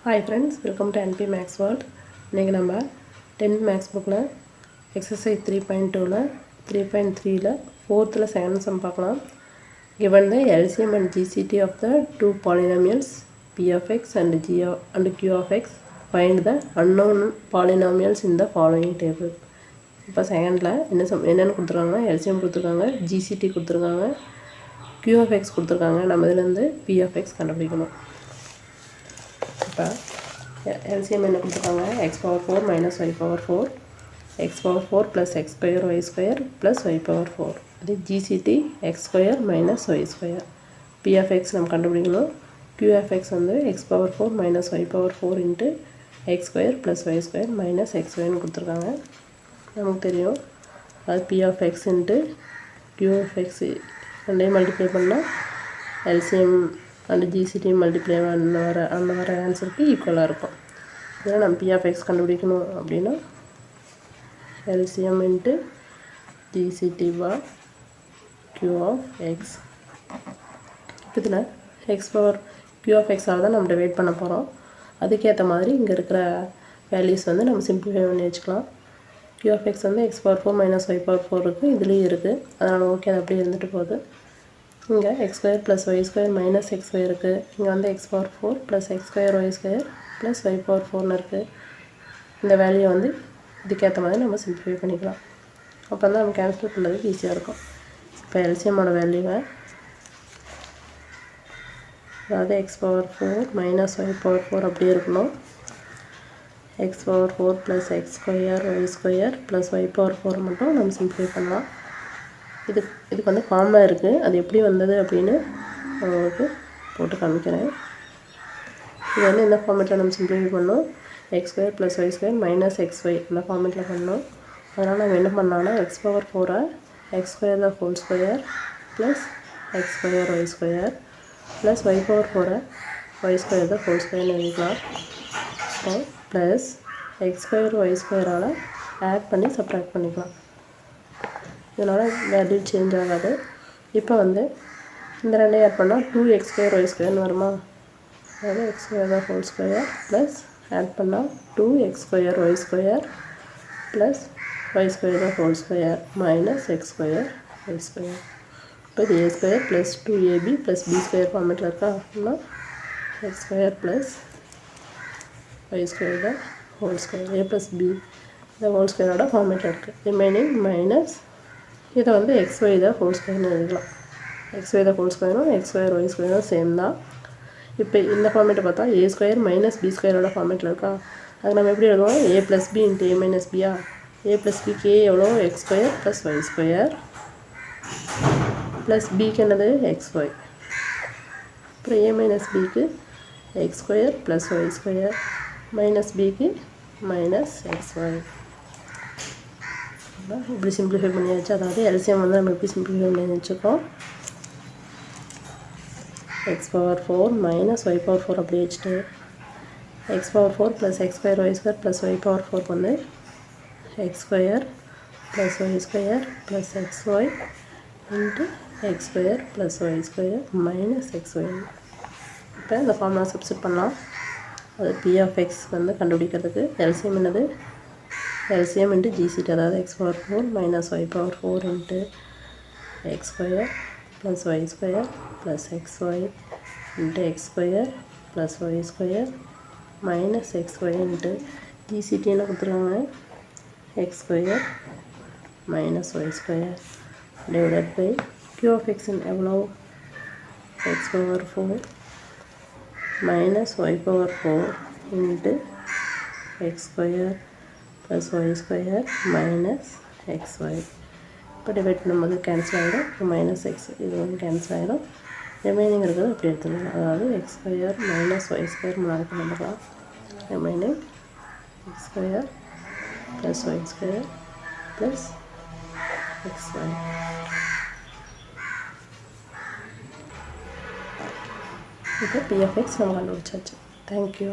Hi friends, welcome to NP Max World. இன்னைக்கு நம்ம 10th Max bookல exercise 3.2ல 3.3ல 4thல second sum பார்க்கலாம். Given the LCM and GCT of the two polynomials p of x and q of x, find the unknown polynomials in the following table. இப்போ செகண்டில் என்னென்னு கொடுத்துருக்காங்க, LCM கொடுத்துருக்காங்க, GCT கொடுத்துருக்காங்க, q of x கொடுத்துருக்காங்க. நம்ம இதிலேருந்து p of x கண்டுபிடிக்கணும். இப்போ LCM என்ன கொடுத்துருக்காங்க, x power 4 minus y power 4, x power 4 plus x square y square plus y power 4. அது GCT x square minus y square. p of x நம்ம கண்டுபிடிக்கணும். q of x வந்து x power 4 minus y power 4 into x square plus y square minus x squareனு கொடுத்துருக்காங்க. நமக்கு தெரியும் அது p of x into q of x ரெண்டையும் multiply பண்ணால் LCM and GCT multiply அந்த வர ஆன்சருக்கு ஈக்குவலாக இருக்கும். இதனால் நம்ம p of x கண்டுபிடிக்கணும் அப்படின்னா LCM into GCT by q of x. இதில் x power q of x all தான் நம்ம டிவைட் பண்ண போகிறோம். அதுக்கேற்ற மாதிரி இங்கே இருக்கிற வேல்யூஸ் வந்து நம்ம சிம்பிளிஃபை பண்ணி வச்சுக்கலாம். q of x வந்து x power 4 minus y power 4 இருக்குது, இதுலேயும் இருக்குது. அதனால் ஓகே, அது அப்படியே இருந்துட்டு போகுது. இங்கே x square plus y square minus x square இருக்குது. இங்கே வந்து x power 4 plus x square y square plus y power 4னு இருக்குது. இந்த வேல்யூ வந்து இதுக்கேற்ற மாதிரி நம்ம சிம்பிளிஃபை பண்ணிக்கலாம். அப்போ தான் நம்ம கேன்சல் பண்ணுறதுக்கு ஈஸியாக இருக்கும். இப்போ எல்சிஎம்மோட வேல்யூவை, அதாவது x power 4 minus y power 4 அப்படியே இருக்கணும். x power 4 plus x square y square plus y power 4 மட்டும் நம்ம சிம்பிளிஃபை பண்ணலாம். இதுக்கு வந்து ஃபார்முலா இருக்குது, அது எப்படி வந்தது அப்படின்னு உங்களுக்கு போட்டு காமிக்கிறேன். இது வந்து இந்த ஃபார்மேட்டில் நம்ம சிம்பிளிஃபை பண்ணோம். X square plus Y square minus X Y இந்த ஃபார்மேட்டில் பண்ணோம். அதனால் நம்ம என்ன பண்ணலாம்னா X power 4 X square the whole square plus X square Y square plus Y power 4 Y square the whole ஸ்கொயர்னு எழுதிக்கலாம். So plus X square Y ஸ்கொயரால் ஆட் பண்ணி சப்ராக்ட் பண்ணிக்கலாம். இதனால் வேல்யூ சேஞ்ச் ஆகாது. இப்போ வந்து இந்த ரெண்டையும் ஆட் பண்ணால் 2x ஸ்கொயர் ஒய் ஸ்கொயர்னு வருமா, அதாவது எக்ஸ் ஸ்கொயர் தான் ஹோல் ஸ்கொயர் ப்ளஸ் ஆட் பண்ணால் 2x square Y square plus Y square தான் whole square minus X square Y square. இப்போ இது A square plus 2ab plus B square ஃபார்மேட்டில் இருக்கா, அப்படின்னா X square plus Y square தான் whole square A plus B இந்த whole ஸ்கொயரோட ஃபார்மேட்டில் இருக்குது. ரிமைனிங் மைனஸ் இதை வந்து எக்ஸ் ஒய் தான் ஹோல் ஸ்கொயர்னு எழுதலாம். எக்ஸ் ஒய் தான் ஹோல் ஸ்கொயரும் எக்ஸ் ஸ்கொயர் ஒய் ஸ்கொயரும் சேம் தான். இப்போ இந்த ஃபார்மேட்டை பார்த்தா ஏ ஸ்கொயர் மைனஸ் பி ஸ்கொயரோட ஃபார்மேட்டில் இருக்கா, அது நம்ம எப்படி எழுதுவோம், A plus B into A minus பியா. ஏ ப்ளஸ் பிக்கு ஏ எவ்வளோ, X square plus Y square plus பிக்கு என்னது எக்ஸ் ஒய். அப்புறம் ஏ மைனஸ் பிக்கு X square plus Y square minus பிக்கு மைனஸ் எக்ஸ் ஒய். இப்படி சிம்பிளிஃபை பண்ணியாச்சு. அதாவது எல்சிஎம் வந்து நம்ம எப்படி சிம்பிளிஃபை பண்ணி வச்சுருக்கோம், X power 4 minus Y power 4 அப்படி வச்சுட்டு X power 4 plus X square Y square plus Y power 4 வந்து X square plus Y square plus X Y into X square plus Y square minus X Y. இப்போ இந்த formula substitute பண்ணலாம். அது B of X வந்து கண்டுபிடிக்கிறதுக்கு LCM என்னது, LCM into GCT, அதாவது x power 4 minus y power 4 into x square plus y square plus xy into x square plus y square minus xy into GCT என்ன கொடுத்துருவாங்க, x square minus y square divided by q of x எவ்வளோ, x power 4 minus y power 4 into x square plus y square minus xy. இப்போ divide பண்ணும்போது cancel ஆகிடும், minus X இது வந்து cancel ஆகிடும். Remaining இருக்கிறது அப்படி எடுத்துக்கலாம். அதாவது X square minus Y square முன்னாடி பண்ணிக்கலாம். Remaining X square plus Y square plus X Y. இப்போ பி ஆஃப் எக்ஸ் நம்ம கண்டுபிடிச்சாச்சு. தேங்க்யூ.